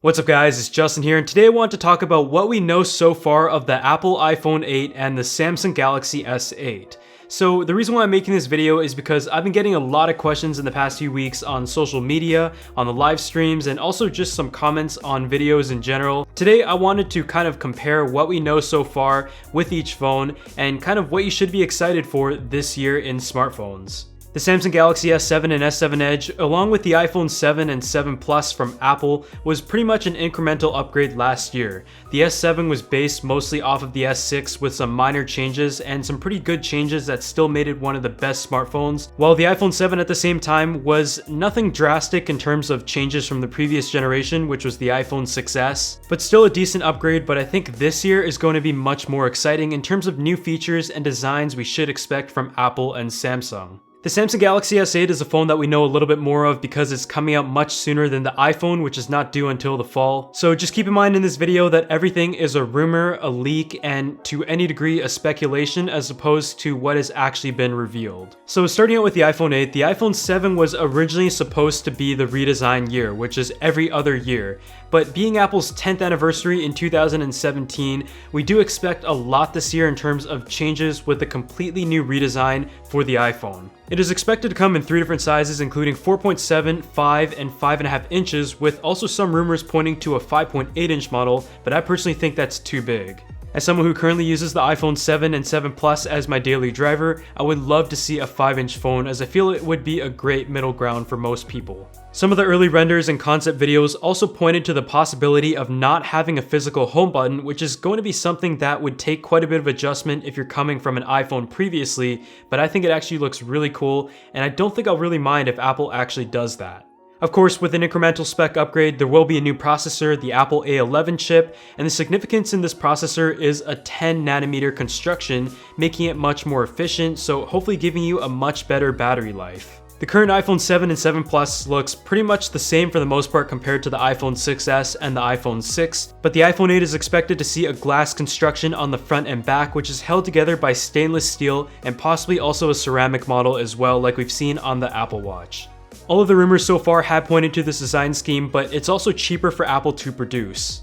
What's up guys, it's Justin here, and today I want to talk about what we know so far of the Apple iPhone 8 and the Samsung Galaxy S8. So the reason why I'm making this video is because I've been getting a lot of questions in the past few weeks on social media, on the live streams, and also just some comments on videos in general. Today I wanted to kind of compare what we know so far with each phone and kind of what you should be excited for this year in smartphones. The Samsung Galaxy S7 and S7 Edge, along with the iPhone 7 and 7 Plus from Apple, was pretty much an incremental upgrade last year. The S7 was based mostly off of the S6 with some minor changes and some pretty good changes that still made it one of the best smartphones, while the iPhone 7 at the same time was nothing drastic in terms of changes from the previous generation, which was the iPhone 6S, but still a decent upgrade. But I think this year is going to be much more exciting in terms of new features and designs we should expect from Apple and Samsung. The Samsung Galaxy S8 is a phone that we know a little bit more of because it's coming out much sooner than the iPhone, which is not due until the fall. So just keep in mind in this video that everything is a rumor, a leak, and to any degree a speculation as opposed to what has actually been revealed. So starting out with the iPhone 8, the iPhone 7 was originally supposed to be the redesign year, which is every other year. But being Apple's 10th anniversary in 2017, we do expect a lot this year in terms of changes with a completely new redesign for the iPhone. It is expected to come in 3 different sizes, including 4.7, 5, and 5.5 inches, with also some rumors pointing to a 5.8 inch model, but I personally think that's too big. As someone who currently uses the iPhone 7 and 7 Plus as my daily driver, I would love to see a 5-inch phone, as I feel it would be a great middle ground for most people. Some of the early renders and concept videos also pointed to the possibility of not having a physical home button, which is going to be something that would take quite a bit of adjustment if you're coming from an iPhone previously, but I think it actually looks really cool, and I don't think I'll really mind if Apple actually does that. Of course, with an incremental spec upgrade, there will be a new processor, the Apple A11 chip, and the significance in this processor is a 10nm construction, making it much more efficient, so hopefully giving you a much better battery life. The current iPhone 7 and 7 Plus looks pretty much the same for the most part compared to the iPhone 6S and the iPhone 6, but the iPhone 8 is expected to see a glass construction on the front and back, which is held together by stainless steel and possibly also a ceramic model as well, like we've seen on the Apple Watch. All of the rumors so far have pointed to this design scheme, but it's also cheaper for Apple to produce.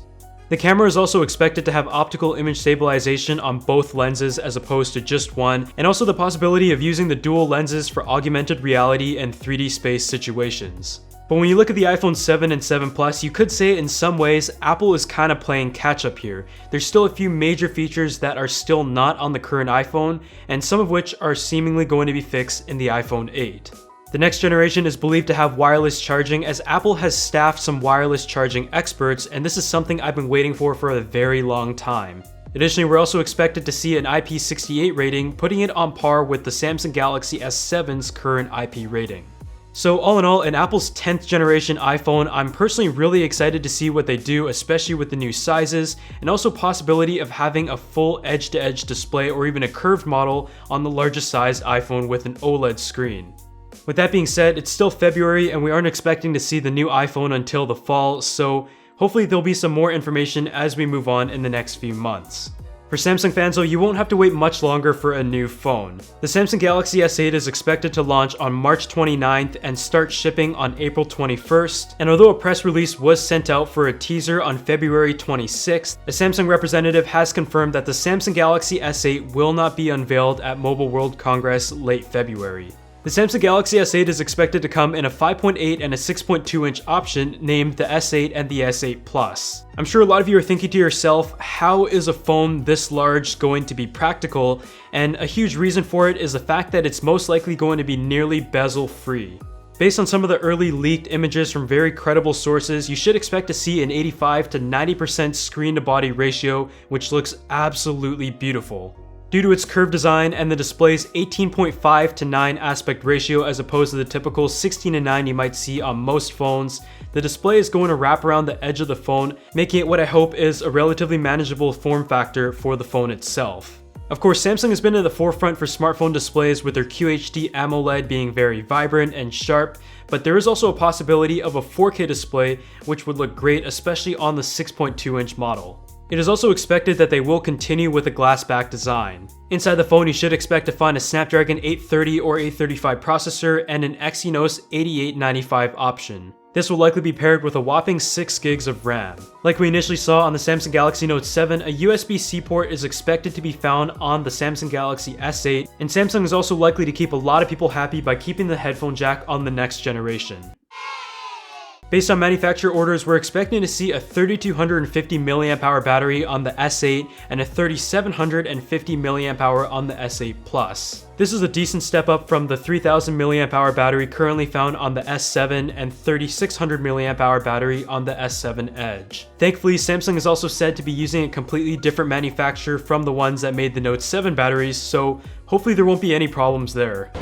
The camera is also expected to have optical image stabilization on both lenses as opposed to just one, and also the possibility of using the dual lenses for augmented reality and 3D space situations. But when you look at the iPhone 7 and 7 Plus, you could say in some ways Apple is kind of playing catch up here. There's still a few major features that are still not on the current iPhone, and some of which are seemingly going to be fixed in the iPhone 8. The next generation is believed to have wireless charging, as Apple has staffed some wireless charging experts, and this is something I've been waiting for a very long time. Additionally, we're also expected to see an IP68 rating, putting it on par with the Samsung Galaxy S7's current IP rating. So all in all, in Apple's 10th generation iPhone, I'm personally really excited to see what they do, especially with the new sizes, and also possibility of having a full edge-to-edge display or even a curved model on the largest sized iPhone with an OLED screen. With that being said, it's still February and we aren't expecting to see the new iPhone until the fall, so hopefully there'll be some more information as we move on in the next few months. For Samsung fans though, you won't have to wait much longer for a new phone. The Samsung Galaxy S8 is expected to launch on March 29th and start shipping on April 21st, and although a press release was sent out for a teaser on February 26th, a Samsung representative has confirmed that the Samsung Galaxy S8 will not be unveiled at Mobile World Congress late February. The Samsung Galaxy S8 is expected to come in a 5.8 and a 6.2 inch option named the S8 and the S8 Plus. I'm sure a lot of you are thinking to yourself, how is a phone this large going to be practical? And a huge reason for it is the fact that it's most likely going to be nearly bezel free. Based on some of the early leaked images from very credible sources, you should expect to see an 85 to 90% screen to body ratio, which looks absolutely beautiful. Due to its curved design and the display's 18.5 to 9 aspect ratio as opposed to the typical 16 to 9 you might see on most phones, the display is going to wrap around the edge of the phone, making it what I hope is a relatively manageable form factor for the phone itself. Of course, Samsung has been at the forefront for smartphone displays with their QHD AMOLED being very vibrant and sharp, but there is also a possibility of a 4K display which would look great, especially on the 6.2 inch model. It is also expected that they will continue with a glass back design. Inside the phone, you should expect to find a Snapdragon 830 or 835 processor and an Exynos 8895 option. This will likely be paired with a whopping 6 gigs of RAM. Like we initially saw on the Samsung Galaxy Note 7, a USB-C port is expected to be found on the Samsung Galaxy S8, and Samsung is also likely to keep a lot of people happy by keeping the headphone jack on the next generation. Based on manufacturer orders, we're expecting to see a 3250 mAh battery on the S8 and a 3750 mAh on the S8 Plus. This is a decent step up from the 3000 mAh battery currently found on the S7 and 3600 mAh battery on the S7 Edge. Thankfully, Samsung is also said to be using a completely different manufacturer from the ones that made the Note 7 batteries, so hopefully there won't be any problems there.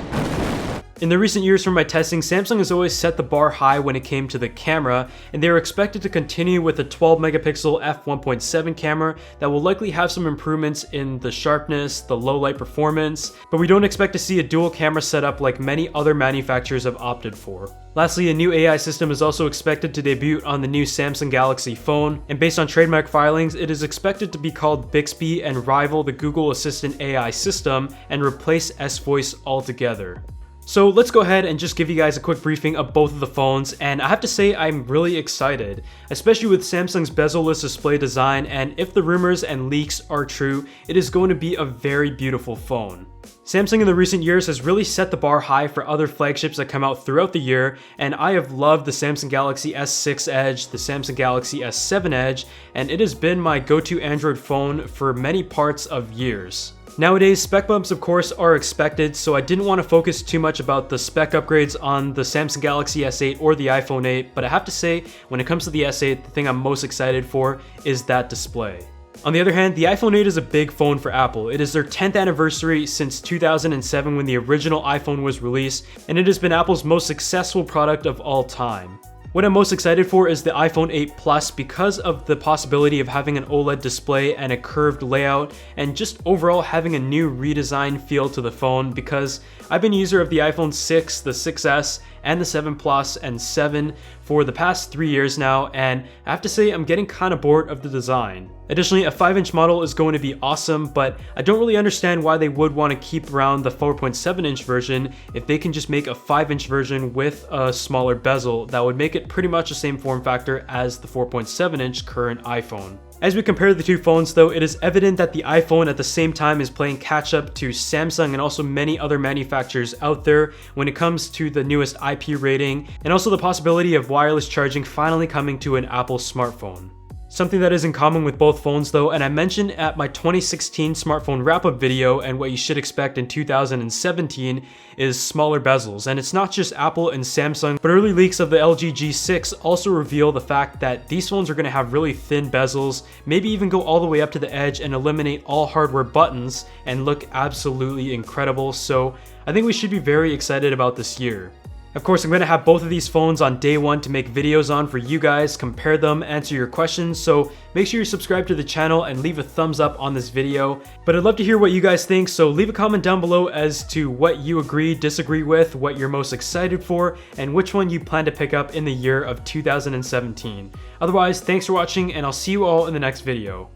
In the recent years from my testing, Samsung has always set the bar high when it came to the camera, and they are expected to continue with a 12 megapixel f1.7 camera that will likely have some improvements in the sharpness, the low light performance, but we don't expect to see a dual camera setup like many other manufacturers have opted for. Lastly, a new AI system is also expected to debut on the new Samsung Galaxy phone, and based on trademark filings, it is expected to be called Bixby and rival the Google Assistant AI system and replace S-Voice altogether. So let's go ahead and just give you guys a quick briefing of both of the phones, and I have to say I'm really excited, especially with Samsung's bezel-less display design, and if the rumors and leaks are true, it is going to be a very beautiful phone. Samsung in the recent years has really set the bar high for other flagships that come out throughout the year, and I have loved the Samsung Galaxy S6 Edge, the Samsung Galaxy S7 Edge, and it has been my go-to Android phone for many parts of years. Nowadays, spec bumps of course are expected, so I didn't want to focus too much about the spec upgrades on the Samsung Galaxy S8 or the iPhone 8, but I have to say, when it comes to the S8, the thing I'm most excited for is that display. On the other hand, the iPhone 8 is a big phone for Apple. It is their 10th anniversary since 2007 when the original iPhone was released, and it has been Apple's most successful product of all time. What I'm most excited for is the iPhone 8 Plus because of the possibility of having an OLED display and a curved layout, and just overall having a new redesigned feel to the phone, because I've been a user of the iPhone 6, the 6S, and the 7 Plus and 7 for the past 3 years now, and I have to say I'm getting kind of bored of the design. Additionally, a 5-inch model is going to be awesome, but I don't really understand why they would want to keep around the 4.7-inch version if they can just make a 5-inch version with a smaller bezel that would make it pretty much the same form factor as the 4.7-inch current iPhone. As we compare the two phones though, it is evident that the iPhone at the same time is playing catch up to Samsung and also many other manufacturers out there when it comes to the newest IP rating, and also the possibility of wireless charging finally coming to an Apple smartphone. Something that is in common with both phones though, and I mentioned at my 2016 smartphone wrap-up video and what you should expect in 2017, is smaller bezels. And it's not just Apple and Samsung, but early leaks of the LG G6 also reveal the fact that these phones are going to have really thin bezels, maybe even go all the way up to the edge and eliminate all hardware buttons and look absolutely incredible. So I think we should be very excited about this year. Of course, I'm going to have both of these phones on day one to make videos on for you guys, compare them, answer your questions, so make sure you subscribe to the channel and leave a thumbs up on this video. But I'd love to hear what you guys think, so leave a comment down below as to what you agree, disagree with, what you're most excited for, and which one you plan to pick up in the year of 2017. Otherwise, thanks for watching, and I'll see you all in the next video.